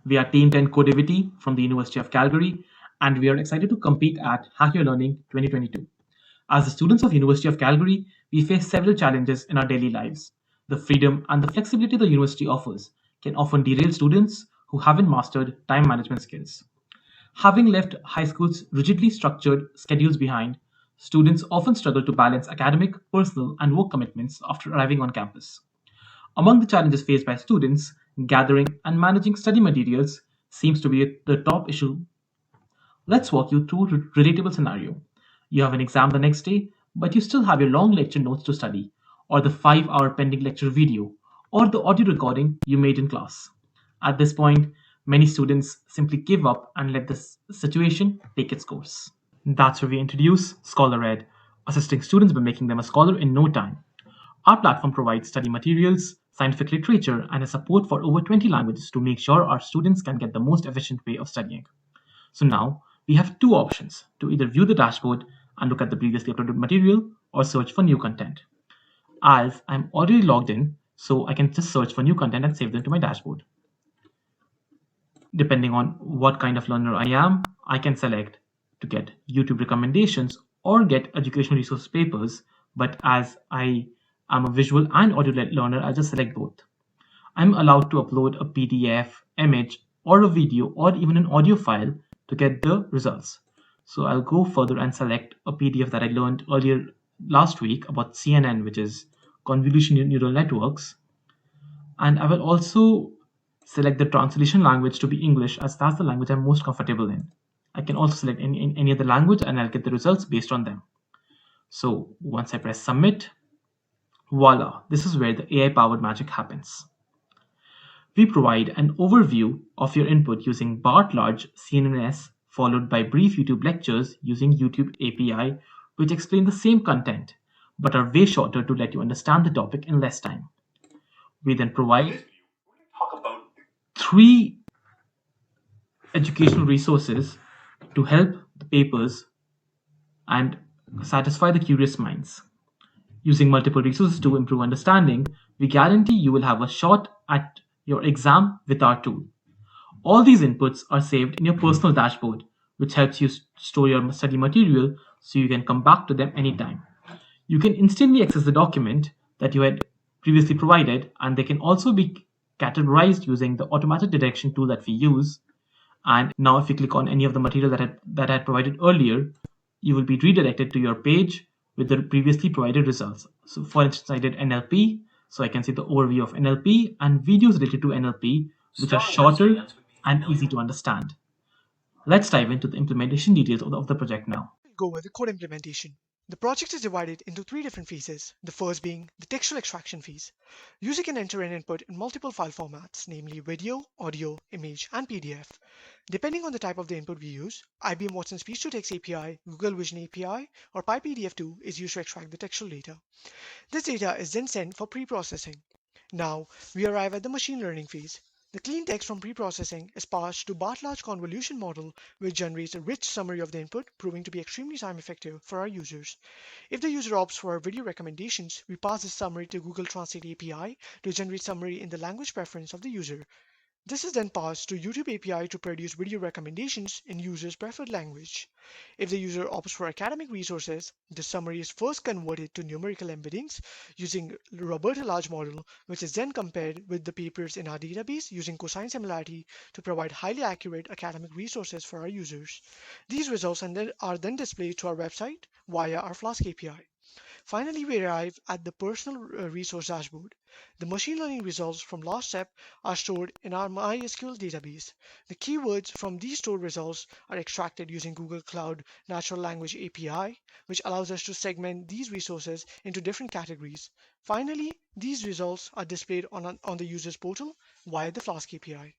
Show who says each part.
Speaker 1: We are Team 10 Codivity from the University of Calgary, and we are excited to compete at Hack Your Learning 2022. As the students of University of Calgary, we face several challenges in our daily lives. The freedom and the flexibility the university offers can often derail students who haven't mastered time management skills. Having left high school's rigidly structured schedules behind, students often struggle to balance academic, personal, and work commitments after arriving on campus. Among the challenges faced by students, gathering and managing study materials seems to be the top issue. Let's walk you through a relatable scenario. You have an exam the next day, but you still have your long lecture notes to study, or the 5-hour pending lecture video, or the audio recording you made in class. At this point, many students simply give up and let the situation take its course. That's where we introduce ScholarEd, assisting students by making them a scholar in no time. Our platform provides study materials, scientific literature, and a support for over 20 languages to make sure our students can get the most efficient way of studying. So now we have two options to either view the dashboard and look at the previously uploaded material or search for new content. As I'm already logged in, so I can just search for new content and save them to my dashboard. Depending on what kind of learner I am, I can select to get YouTube recommendations or get educational resource papers, but as I am a visual and audio learner, I'll just select both. I'm allowed to upload a PDF, image, or a video, or even an audio file to get the results. So I'll go further and select a PDF that I learned earlier last week about CNN, which is convolutional neural networks. And I will also select the translation language to be English, as that's the language I'm most comfortable in. I can also select any other language and I'll get the results based on them. So once I press submit, voila, this is where the AI powered magic happens. We provide an overview of your input using BART large CNNS followed by brief YouTube lectures using YouTube API, which explain the same content but are way shorter to let you understand the topic in less time. We then provide three educational resources to help the papers and satisfy the curious minds. Using multiple resources to improve understanding, we guarantee you will have a shot at your exam with our tool. All these inputs are saved in your personal dashboard, which helps you store your study material so you can come back to them anytime. You can instantly access the document that you had previously provided, and they can also be categorized using the automatic direction tool that we use. And now, if you click on any of the material that I had provided earlier, you will be redirected to your page with the previously provided results. So, for instance, I did NLP, so I can see the overview of NLP and videos related to NLP, which are shorter and easy to understand. Let's dive into the implementation details of the project now.
Speaker 2: We'll go over the code implementation. The project is divided into three different phases, the first being the textual extraction phase. User can enter an input in multiple file formats, namely video, audio, image, and PDF. Depending on the type of the input we use, IBM Watson Speech-to-Text API, Google Vision API, or PyPDF2 is used to extract the textual data. This data is then sent for pre-processing. Now, we arrive at the machine learning phase. The clean text from pre-processing is passed to BART large convolution model, which generates a rich summary of the input, proving to be extremely time effective for our users. If the user opts for our video recommendations, we pass this summary to Google Translate API to generate summary in the language preference of the user. This is then passed to YouTube API to produce video recommendations in user's preferred language. If the user opts for academic resources, the summary is first converted to numerical embeddings using Roberta large model, which is then compared with the papers in our database using cosine similarity to provide highly accurate academic resources for our users. These results are then displayed to our website via our Flask API. Finally, we arrive at the personal resource dashboard. The machine learning results from last step are stored in our MySQL database. The keywords from these stored results are extracted using Google Cloud Natural Language API, which allows us to segment these resources into different categories. Finally, these results are displayed on the user's portal via the Flask API.